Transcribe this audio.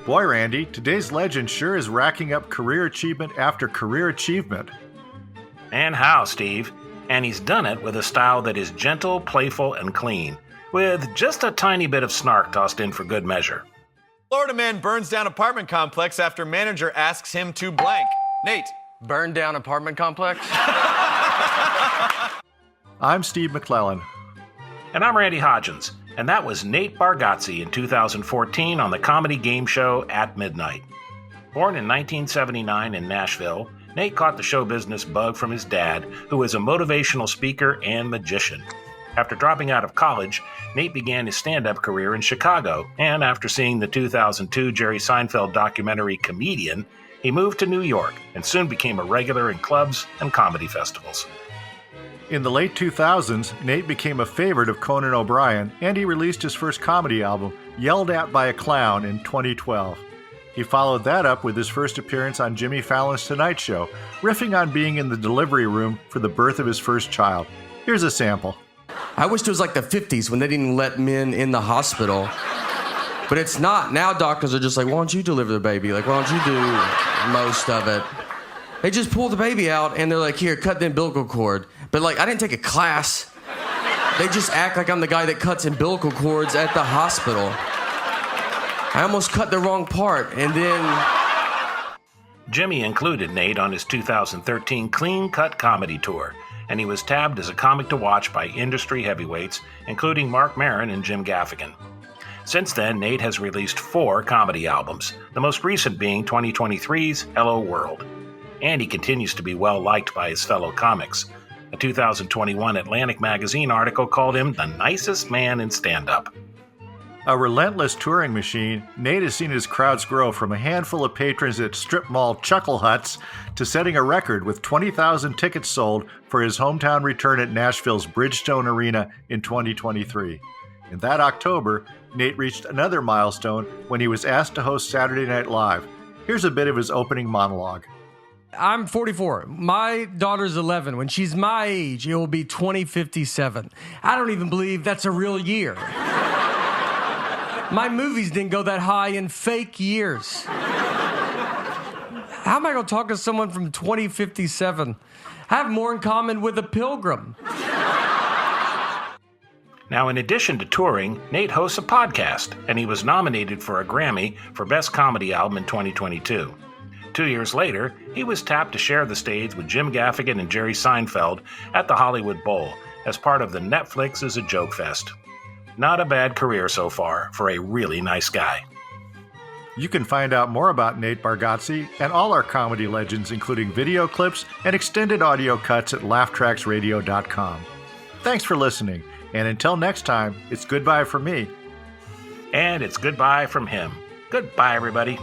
Boy, Randy, today's legend sure is racking up career achievement after career achievement. And how, Steve? And he's done it with a style that is gentle, playful, and clean, with just a tiny bit of snark tossed in for good measure. Florida man burns down apartment complex after manager asks him to blank. Nate. Burn down apartment complex? I'm Steve McClellan. And I'm Randy Hodgins. And that was Nate Bargatze in 2014 on the comedy game show At Midnight. Born in 1979 in Nashville, Nate caught the show business bug from his dad, who was a motivational speaker and magician. After dropping out of college, Nate began his stand-up career in Chicago, and after seeing the 2002 Jerry Seinfeld documentary Comedian, he moved to New York and soon became a regular in clubs and comedy festivals. In the late 2000s, Nate became a favorite of Conan O'Brien, and he released his first comedy album, Yelled At by a Clown, in 2012. He followed that up with his first appearance on Jimmy Fallon's Tonight Show, riffing on being in the delivery room for the birth of his first child. Here's a sample. I wished it was like the 50s when they didn't let men in the hospital. But it's not. Now doctors are just like, why don't you deliver the baby? Like, why don't you do most of it? They just pull the baby out and they're like, here, cut the umbilical cord. But like, I didn't take a class. They just act like I'm the guy that cuts umbilical cords at the hospital. I almost cut the wrong part, and then... Jimmy included Nate on his 2013 Clean Cut Comedy Tour, and he was tabbed as a comic to watch by industry heavyweights, including Marc Maron and Jim Gaffigan. Since then, Nate has released 4 comedy albums, the most recent being 2023's Hello World. And he continues to be well-liked by his fellow comics. A 2021 Atlantic magazine article called him the nicest man in stand-up. A relentless touring machine, Nate has seen his crowds grow from a handful of patrons at strip mall Chuckle Huts to setting a record with 20,000 tickets sold for his hometown return at Nashville's Bridgestone Arena in 2023. In that October, Nate reached another milestone when he was asked to host Saturday Night Live. Here's a bit of his opening monologue. I'm 44. My daughter's 11. When she's my age, it will be 2057. I don't even believe that's a real year. My movies didn't go that high in fake years. How am I going to talk to someone from 2057? I have more in common with a pilgrim. Now, in addition to touring, Nate hosts a podcast, and he was nominated for a Grammy for Best Comedy Album in 2022. 2 years later, he was tapped to share the stage with Jim Gaffigan and Jerry Seinfeld at the Hollywood Bowl as part of the Netflix is a Joke Fest. Not a bad career so far for a really nice guy. You can find out more about Nate Bargatze and all our comedy legends, including video clips and extended audio cuts at laughtracksradio.com. Thanks for listening, and until next time, it's goodbye from me. And it's goodbye from him. Goodbye, everybody.